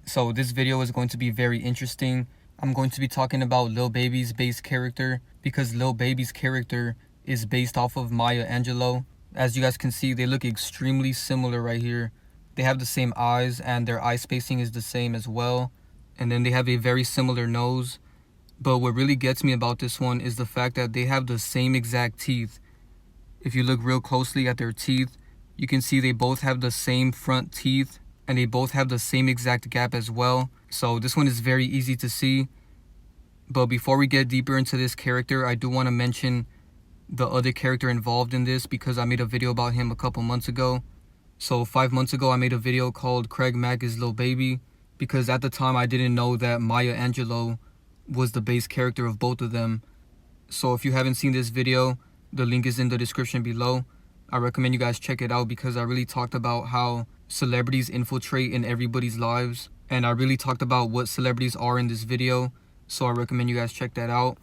So this video is going to be very interesting. I'm going to be talking about Lil Baby's base character because Lil Baby's character is based off of Maya Angelou. As you guys can see, they look extremely similar right here. They have the same eyes and their eye spacing is the same as well. And then they have a very similar nose. But what really gets me about this one is the fact that they have the same exact teeth. If you look real closely at their teeth, you can see they both have the same front teeth and they both have the same exact gap as well. So this one is very easy to see. But before we get deeper into this character, I do want to mention the other character involved in this because I made a video about him a couple months ago. So 5 months ago, I made a video called Craig Mack is Lil Baby because at the time I didn't know that Maya Angelou was the base character of both of them. So if you haven't seen this video, the link is in the description below. I recommend you guys check it out because I really talked about how celebrities infiltrate in everybody's lives. And I really talked about what celebrities are in this video. So I recommend you guys check that out.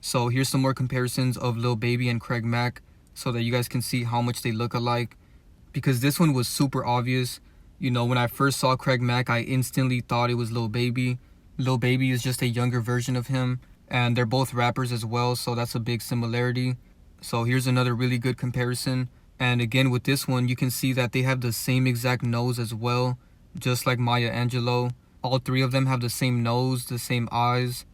So here's some more comparisons of Lil Baby and Craig Mack so that you guys can see how much they look alike. Because this one was super obvious. You know, when I first saw Craig Mack, I instantly thought it was Lil Baby. Lil Baby is just a younger version of him. And they're both rappers as well, so that's a big similarity. So here's another really good comparison. And again, with this one, you can see that they have the same exact nose as well, just like Maya Angelou. All three of them have the same nose, the same eyes.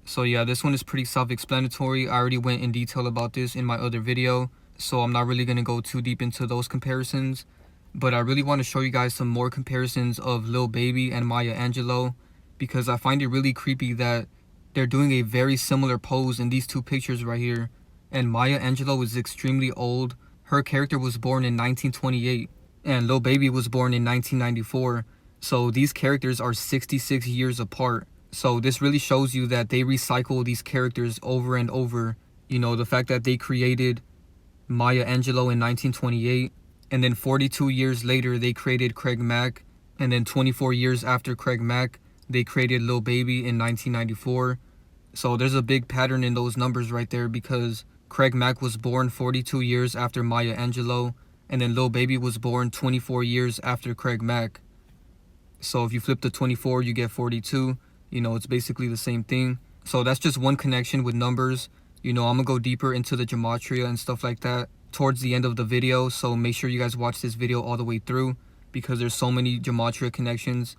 So yeah, this one is pretty self-explanatory. I already went in detail about this in my other video, so I'm not really going to go too deep into those comparisons. But I really want to show you guys some more comparisons of Lil Baby and Maya Angelou because I find it really creepy that they're doing a very similar pose in these two pictures right here. And Maya Angelou is extremely old. Her character was born in 1928 and Lil Baby was born in 1994. So these characters are 66 years apart. So this really shows you that they recycle these characters over and over. You know, the fact that they created Maya Angelou in 1928 and then 42 years later they created Craig Mack, and then 24 years after Craig Mack they created Lil Baby in 1994. So there's a big pattern in those numbers right there because Craig Mack was born 42 years after Maya Angelou, and then Lil Baby was born 24 years after Craig Mack. So if you flip the 24, you get 42. You know, it's basically the same thing. So that's just one connection with numbers. You know, I'm going to go deeper into the gematria and stuff like that towards the end of the video. So make sure you guys watch this video all the way through because there's so many gematria connections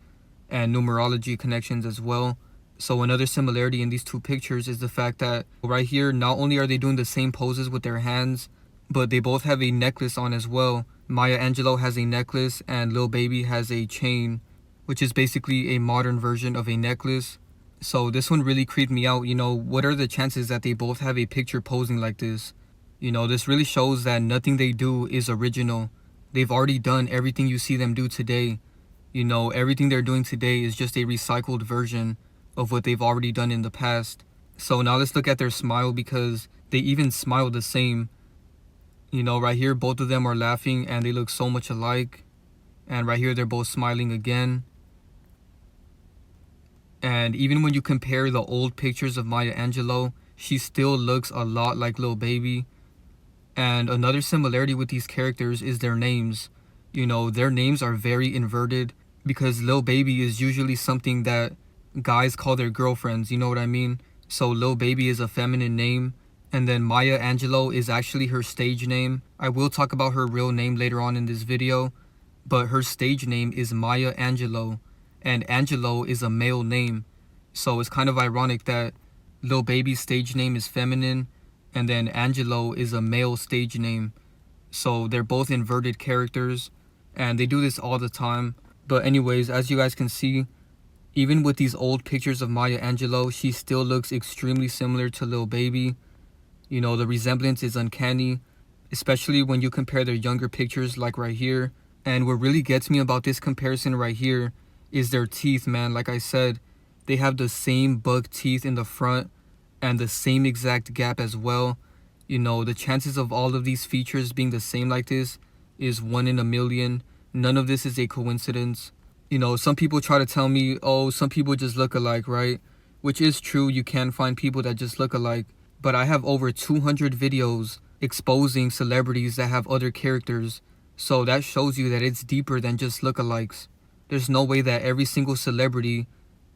and numerology connections as well. So another similarity in these two pictures is the fact that right here, not only are they doing the same poses with their hands, but they both have a necklace on as well. Maya Angelou has a necklace and Lil Baby has a chain, which is basically a modern version of a necklace. So this one really creeped me out. You know, what are the chances that they both have a picture posing like this? You know, this really shows that nothing they do is original. They've already done everything you see them do today. You know, everything they're doing today is just a recycled version of what they've already done in the past. So now let's look at their smile because they even smile the same. You know, right here, both of them are laughing and they look so much alike. And right here, they're both smiling again. And even when you compare the old pictures of Maya Angelou, she still looks a lot like Lil Baby. And another similarity with these characters is their names. You know, their names are very inverted because Lil Baby is usually something that guys call their girlfriends, you know what I mean? So Lil Baby is a feminine name, and then Maya Angelou is actually her stage name. I will talk about her real name later on in this video, but her stage name is Maya Angelou, and Angelou is a male name. So it's kind of ironic that Lil Baby's stage name is feminine, and then Angelou is a male stage name. So they're both inverted characters, and they do this all the time. But anyways, as you guys can see, even with these old pictures of Maya Angelou, she still looks extremely similar to Lil Baby. You know, the resemblance is uncanny, especially when you compare their younger pictures like right here. And what really gets me about this comparison right here is their teeth, man. Like I said, they have the same buck teeth in the front and the same exact gap as well. You know, the chances of all of these features being the same like this is 1 in a million. None of this is a coincidence. You know, some people try to tell me, oh, some people just look alike, right? Which is true, you can find people that just look alike. But I have over 200 videos exposing celebrities that have other characters. So that shows you that it's deeper than just lookalikes. There's no way that every single celebrity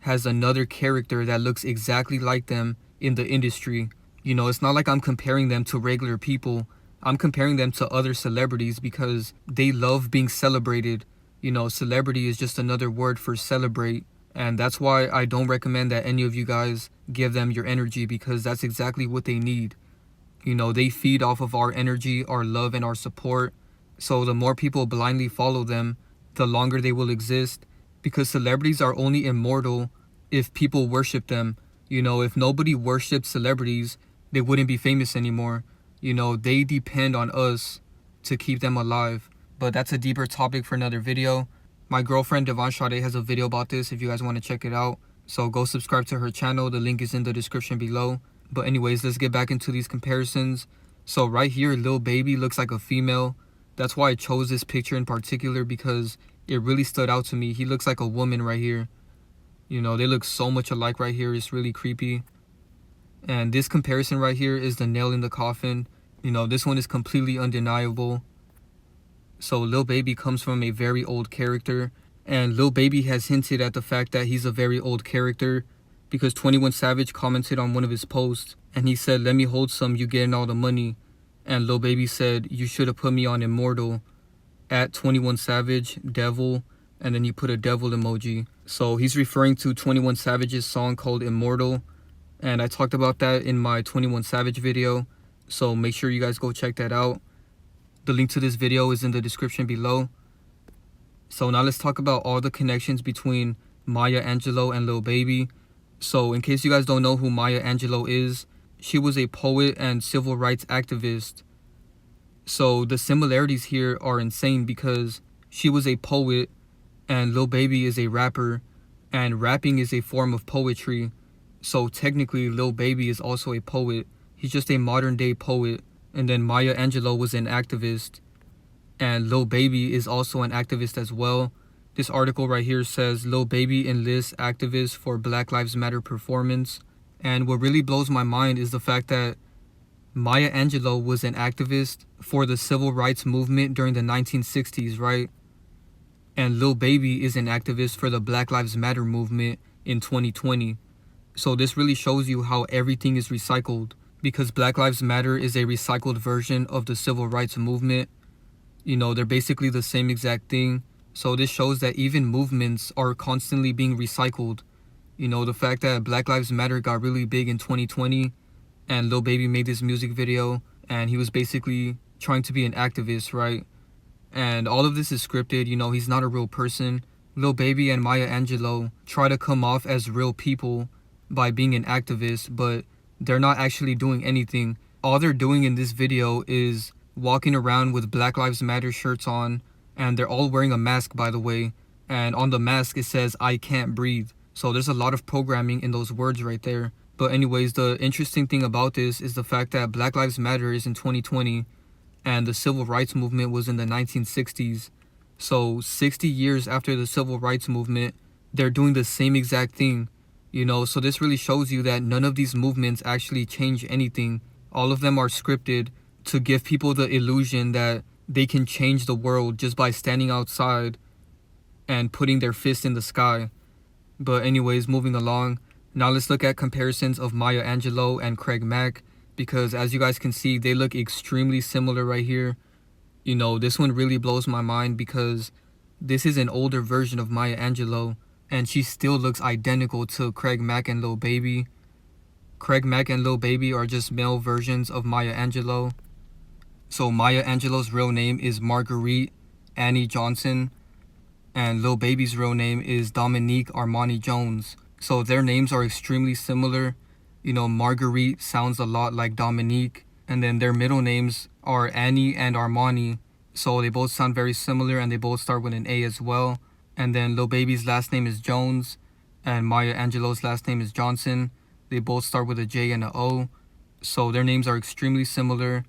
has another character that looks exactly like them in the industry. You know, it's not like I'm comparing them to regular people. I'm comparing them to other celebrities because they love being celebrated. You know, celebrity is just another word for celebrate. And that's why I don't recommend that any of you guys give them your energy, because that's exactly what they need. You know, they feed off of our energy, our love, and our support. So the more people blindly follow them, the longer they will exist, because celebrities are only immortal if people worship them. You know, if nobody worshipped celebrities, they wouldn't be famous anymore. You know, they depend on us to keep them alive. But that's a deeper topic for another video. My girlfriend Sade has a video about this if you guys want to check it out. So go subscribe to her channel. The link is in the description below. But anyways, let's get back into these comparisons. So right here, Lil Baby looks like a female. That's why I chose this picture in particular, because it really stood out to me. He looks like a woman right here. You know, they look so much alike right here. It's really creepy. And this comparison right here is the nail in the coffin. You know, this one is completely undeniable. So Lil Baby comes from a very old character. And Lil Baby has hinted at the fact that he's a very old character, because 21 Savage commented on one of his posts. And he said, "Let me hold some, you getting all the money." And Lil Baby said, "You should have put me on Immortal." At 21 Savage, devil. And then he put a devil emoji. So he's referring to 21 Savage's song called Immortal. And I talked about that in my 21 Savage video. So make sure you guys go check that out. The link to this video is in the description below. So now let's talk about all the connections between Maya Angelou and Lil Baby. So in case you guys don't know who Maya Angelou is, she was a poet and civil rights activist. So the similarities here are insane, because she was a poet and Lil Baby is a rapper, and rapping is a form of poetry. So technically Lil Baby is also a poet. He's just a modern day poet. And then Maya Angelou was an activist, and Lil Baby is also an activist as well. This article right here says Lil Baby enlists activists for Black Lives Matter performance. And what really blows my mind is the fact that Maya Angelou was an activist for the civil rights movement during the 1960s, right? And Lil Baby is an activist for the Black Lives Matter movement in 2020. So this really shows you how everything is recycled, because Black Lives Matter is a recycled version of the civil rights movement. You know, they're basically the same exact thing. So this shows that even movements are constantly being recycled. You know, the fact that Black Lives Matter got really big in 2020 and Lil Baby made this music video and he was basically trying to be an activist, right? And all of this is scripted. You know, he's not a real person. Lil Baby and Maya Angelou try to come off as real people by being an activist, but they're not actually doing anything. All they're doing in this video is walking around with Black Lives Matter shirts on, and they're all wearing a mask, by the way. And on the mask it says, "I can't breathe." So there's a lot of programming in those words right there. But anyways, the interesting thing about this is the fact that Black Lives Matter is in 2020 and the civil rights movement was in the 1960s. So 60 years after the civil rights movement, they're doing the same exact thing. You know, so this really shows you that none of these movements actually change anything. All of them are scripted to give people the illusion that they can change the world just by standing outside and putting their fist in the sky. But anyways, moving along. Now let's look at comparisons of Maya Angelou and Craig Mack, because as you guys can see, they look extremely similar right here. You know, this one really blows my mind because this is an older version of Maya Angelou, and she still looks identical to Craig Mack and Lil Baby. Craig Mack and Lil Baby are just male versions of Maya Angelou. So Maya Angelou's real name is Marguerite Annie Johnson, and Lil Baby's real name is Dominique Armani Jones. So their names are extremely similar. You know, Marguerite sounds a lot like Dominique, and then their middle names are Annie and Armani. So they both sound very similar, and they both start with an A as well. And then Lil Baby's last name is Jones, and Maya Angelou's last name is Johnson. They both start with a J and an O. So their names are extremely similar.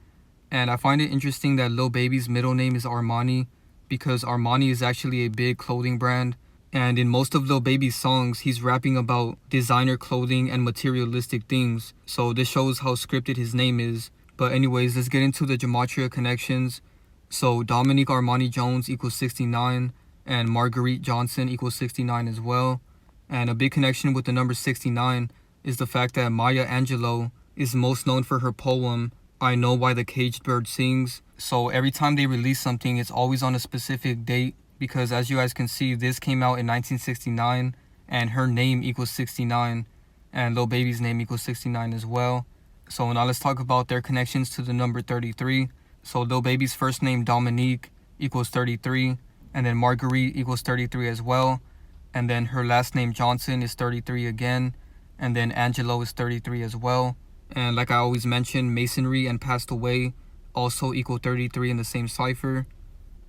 And I find it interesting that Lil Baby's middle name is Armani, because Armani is actually a big clothing brand. And in most of Lil Baby's songs, he's rapping about designer clothing and materialistic things. So this shows how scripted his name is. But anyways, let's get into the gematria connections. So Dominique Armani Jones equals 69. and Marguerite Johnson equals 69 as well. And a big connection with the number 69 is the fact that Maya Angelou is most known for her poem, I Know Why the Caged Bird Sings. So every time they release something, it's always on a specific date, because as you guys can see, this came out in 1969, and her name equals 69, and Lil Baby's name equals 69 as well. So now let's talk about their connections to the number 33. So Lil Baby's first name, Dominique, equals 33, and then Marguerite equals 33 as well, and then her last name, Johnson, is 33 again, and then Angelo is 33 as well. And like I always mention, Masonry and Passed Away also equal 33 in the same cipher.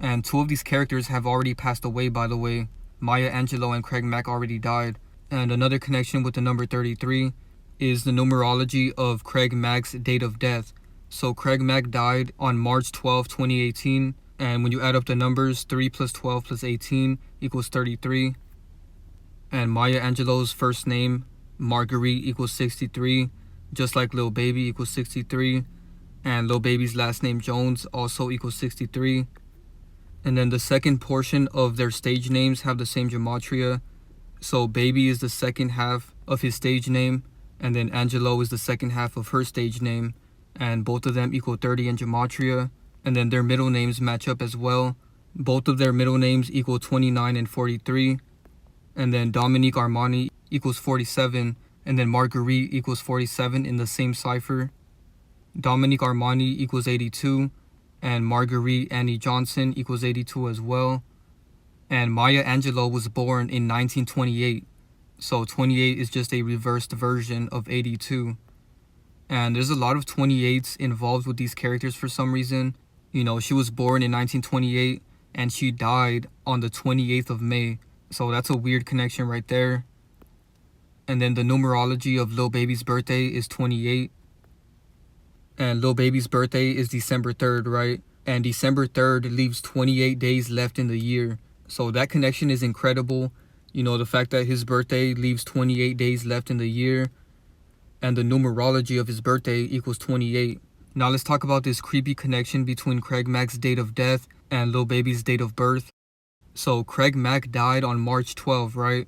And two of these characters have already passed away, by the way. Maya Angelou and Craig Mack already died. And another connection with the number 33 is the numerology of Craig Mack's date of death. So Craig Mack died on March 12, 2018. And when you add up the numbers, 3 plus 12 plus 18 equals 33. And Maya Angelou's first name, Marguerite, equals 63. Just like Lil Baby equals 63. And Lil Baby's last name, Jones, also equals 63. And then the second portion of their stage names have the same gematria. So Baby is the second half of his stage name, and then Angelo is the second half of her stage name, and both of them equal 30 in gematria. And then their middle names match up as well. Both of their middle names equal 29 and 43. And then Dominique Armani equals 47, and then Marguerite equals 47 in the same cipher. Dominique Armani equals 82, and Marguerite Annie Johnson equals 82 as well. And Maya Angelou was born in 1928, so 28 is just a reversed version of 82. And there's a lot of 28s involved with these characters for some reason. You know, she was born in 1928, and she died on the 28th of May, so that's a weird connection right there. And then the numerology of Lil Baby's birthday is 28. And Lil Baby's birthday is December 3rd, right? And December 3rd leaves 28 days left in the year. So that connection is incredible. You know, the fact that his birthday leaves 28 days left in the year, and the numerology of his birthday equals 28. Now let's talk about this creepy connection between Craig Mack's date of death and Lil Baby's date of birth. So Craig Mack died on March 12, right?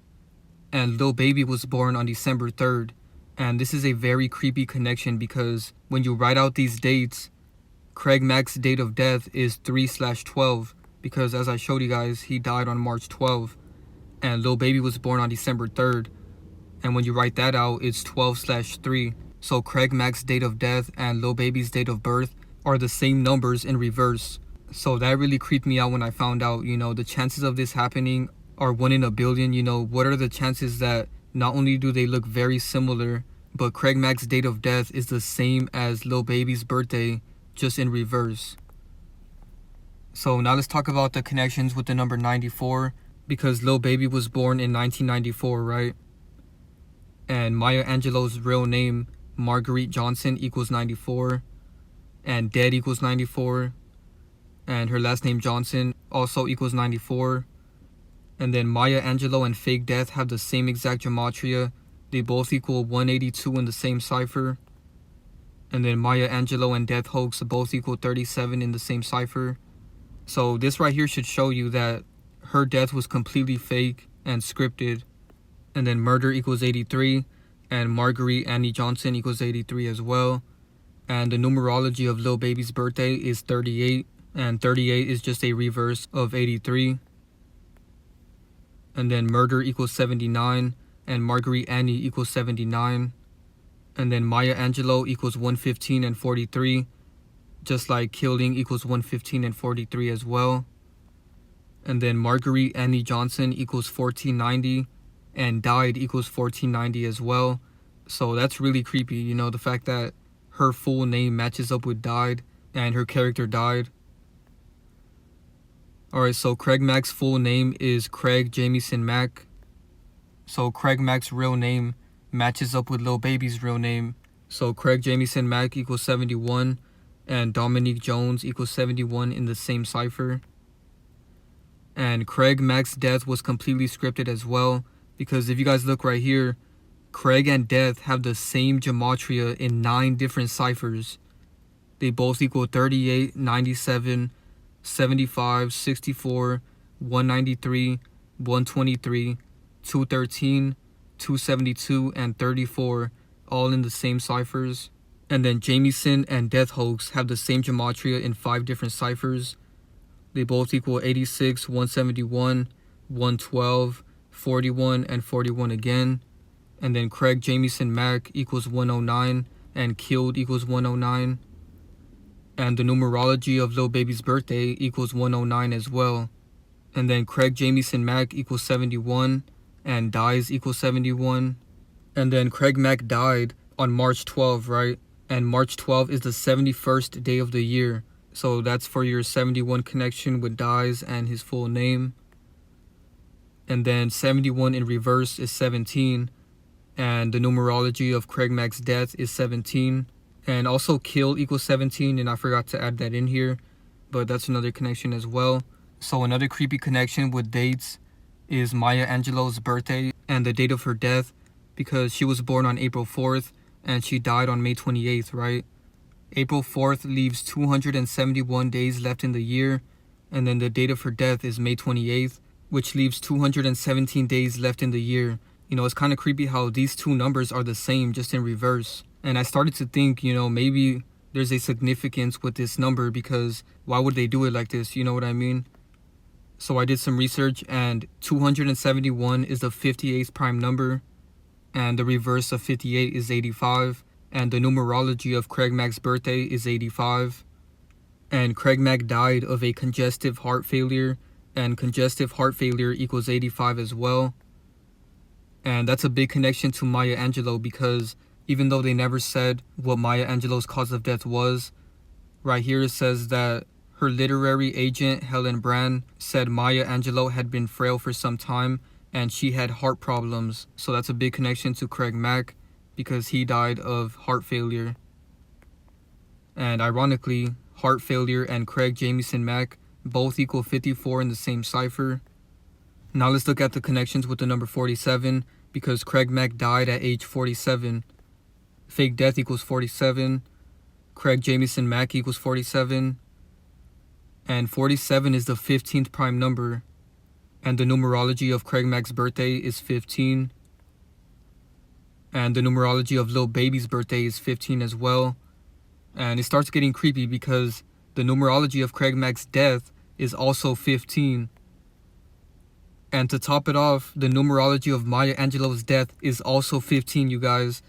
And Lil Baby was born on December 3rd. And this is a very creepy connection, because when you write out these dates, Craig Mack's date of death is 3/12, because as I showed you guys, he died on March 12, and Lil Baby was born on December 3rd. And when you write that out, it's 12/3. So Craig Mack's date of death and Lil Baby's date of birth are the same numbers in reverse. So that really creeped me out when I found out, you know, the chances of this happening are 1 in a billion. You know, what are the chances that not only do they look very similar, but Craig Mack's date of death is the same as Lil Baby's birthday, just in reverse? So now let's talk about the connections with the number 94, because Lil Baby was born in 1994, right? And Maya Angelou's real name, Marguerite Johnson, equals 94, and Dead equals 94, and her last name Johnson also equals 94. And then Maya Angelou and Fake Death have the same exact gematria. They both equal 182 in the same cipher. And then Maya Angelou and Death Hoax both equal 37 in the same cipher. So this right here should show you that her death was completely fake and scripted. And then Murder equals 83, and Marguerite Annie Johnson equals 83 as well. And the numerology of Lil Baby's birthday is 38, and 38 is just a reverse of 83. And then Murder equals 79, and Marguerite Annie equals 79. And then Maya Angelou equals 115 and 43, just like Killing equals 115 and 43 as well. And then Marguerite Annie Johnson equals 1490, and Died equals 1490 as well. So that's really creepy, you know, the fact that her full name matches up with Died, and her character died. Alright, so Craig Mack's full name is Craig Jamieson Mack. So Craig Mack's real name matches up with Lil Baby's real name. So Craig Jamieson Mack equals 71, and Dominique Jones equals 71 in the same cipher. And Craig Mack's death was completely scripted as well, because if you guys look right here, Craig and Death have the same gematria in 9 different ciphers. They both equal 38, 97, 75, 64, 193, 123, 213, 272, and 34, all in the same ciphers. And then Jamieson and Death Hoax have the same gematria in 5 different ciphers. They both equal 86, 171, 112, 41, and 41 again. And then Craig Jamieson Mack equals 109, and Killed equals 109. And the numerology of Lil Baby's birthday equals 109 as well. And then Craig Jamieson Mack equals 71, and Dies equals 71. And then Craig Mack died on March 12, right? And March 12 is the 71st day of the year. So that's for your 71 connection with Dies and his full name. And then 71 in reverse is 17. And the numerology of Craig Mack's death is 17. And also Kill equals 17, and I forgot to add that in here, but that's another connection as well. So another creepy connection with dates is Maya Angelou's birthday and the date of her death, because she was born on April 4th and she died on May 28th, right? April 4th leaves 271 days left in the year, and then the date of her death is May 28th, which leaves 217 days left in the year. You know, it's kind of creepy how these two numbers are the same, just in reverse. And I started to think, you know, maybe there's a significance with this number, because why would they do it like this? You know what I mean? So I did some research, and 271 is the 58th prime number, and the reverse of 58 is 85, and the numerology of Craig Mack's birthday is 85. And Craig Mack died of a congestive heart failure, and congestive heart failure equals 85 as well. And that's a big connection to Maya Angelou, because even though they never said what Maya Angelou's cause of death was, right here it says that her literary agent, Helen Brand, said Maya Angelou had been frail for some time and she had heart problems. So that's a big connection to Craig Mack, because he died of heart failure. And ironically, heart failure and Craig Jamieson Mack both equal 54 in the same cipher. Now let's look at the connections with the number 47, because Craig Mack died at age 47. Fake death equals 47. Craig Jamieson Mack equals 47. And 47 is the 15th prime number. And the numerology of Craig Mack's birthday is 15. And the numerology of Lil Baby's birthday is 15 as well. And it starts getting creepy, because the numerology of Craig Mack's death is also 15. And to top it off, the numerology of Maya Angelou's death is also 15, you guys.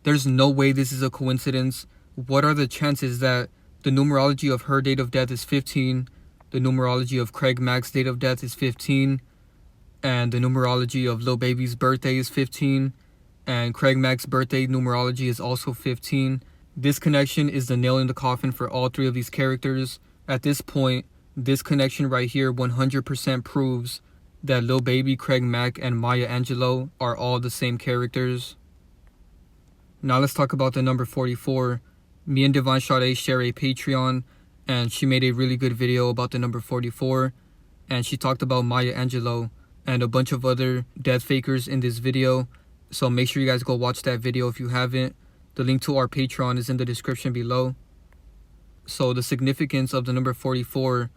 There's no way this is a coincidence. What are the chances that the numerology of her date of death is 15, the numerology of Craig Mack's date of death is 15, and the numerology of Lil Baby's birthday is 15, and Craig Mack's birthday numerology is also 15? This connection is the nail in the coffin for all 3 of these characters. At this point, this connection right here 100% proves that Lil Baby, Craig Mack, and Maya Angelou are all the same characters. Now let's talk about the number 44. Me and Divine Sade share a Patreon, and she made a really good video about the number 44, and she talked about Maya Angelou and a bunch of other death fakers in this video. So make sure you guys go watch that video if you haven't. The link to our Patreon is in the description below. So the significance of the number 44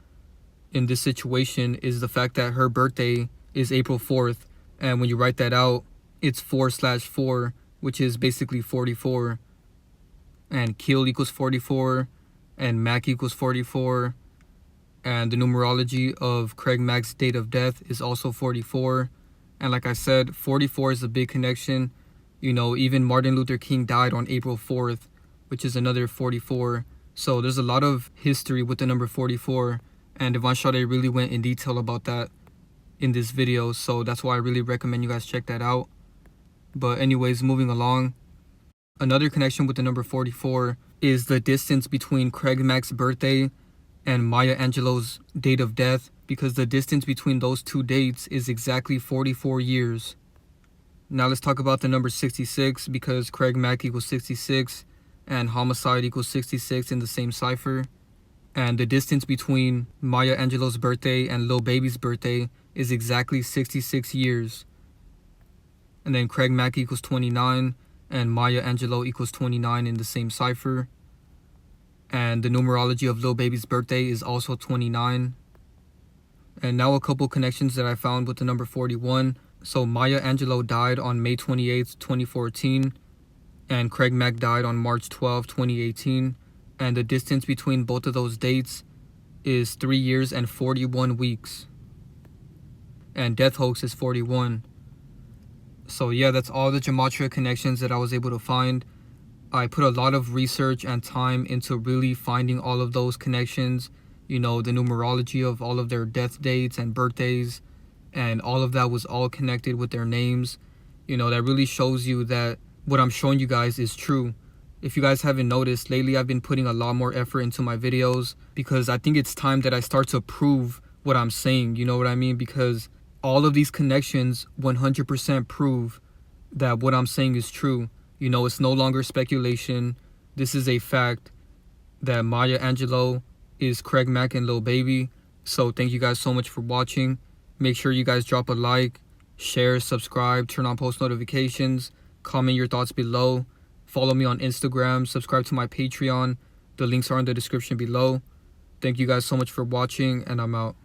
in this situation is the fact that her birthday is April 4th, and when you write that out, it's 4/4, which is basically 44. And Kill equals 44, and Mack equals 44, and the numerology of Craig Mack's date of death is also 44. And like I said, 44 is a big connection. You know, even Martin Luther King died on April 4th, which is another 44. So there's a lot of history with the number 44, and Divine Sade really went in detail about that in this video, so that's why I really recommend you guys check that out. But anyways, moving along. Another connection with the number 44 is the distance between Craig Mack's birthday and Maya Angelou's date of death, because the distance between those 2 dates is exactly 44 years. Now let's talk about the number 66, because Craig Mack equals 66 and homicide equals 66 in the same cipher. And the distance between Maya Angelou's birthday and Lil Baby's birthday is exactly 66 years. And then Craig Mack equals 29 and Maya Angelou equals 29 in the same cipher. And the numerology of Lil Baby's birthday is also 29. And now a couple connections that I found with the number 41. So Maya Angelou died on May 28th, 2014. And Craig Mack died on March 12, 2018. And the distance between both of those dates is 3 years and 41 weeks. And Death Hoax is 41. So yeah, that's all the gematria connections that I was able to find. I put a lot of research and time into really finding all of those connections, you know, the numerology of all of their death dates and birthdays, and all of that was all connected with their names. You know, that really shows you that what I'm showing you guys is true. If you guys haven't noticed, lately I've been putting a lot more effort into my videos because I think it's time that I start to prove what I'm saying, you know what I mean? Because all of these connections 100% prove that what I'm saying is true. You know, it's no longer speculation. This is a fact that Maya Angelou is Craig Mack and Lil Baby. So thank you guys so much for watching. Make sure you guys drop a like, share, subscribe, turn on post notifications, comment your thoughts below. Follow me on Instagram, subscribe to my Patreon. The links are in the description below. Thank you guys so much for watching, and I'm out.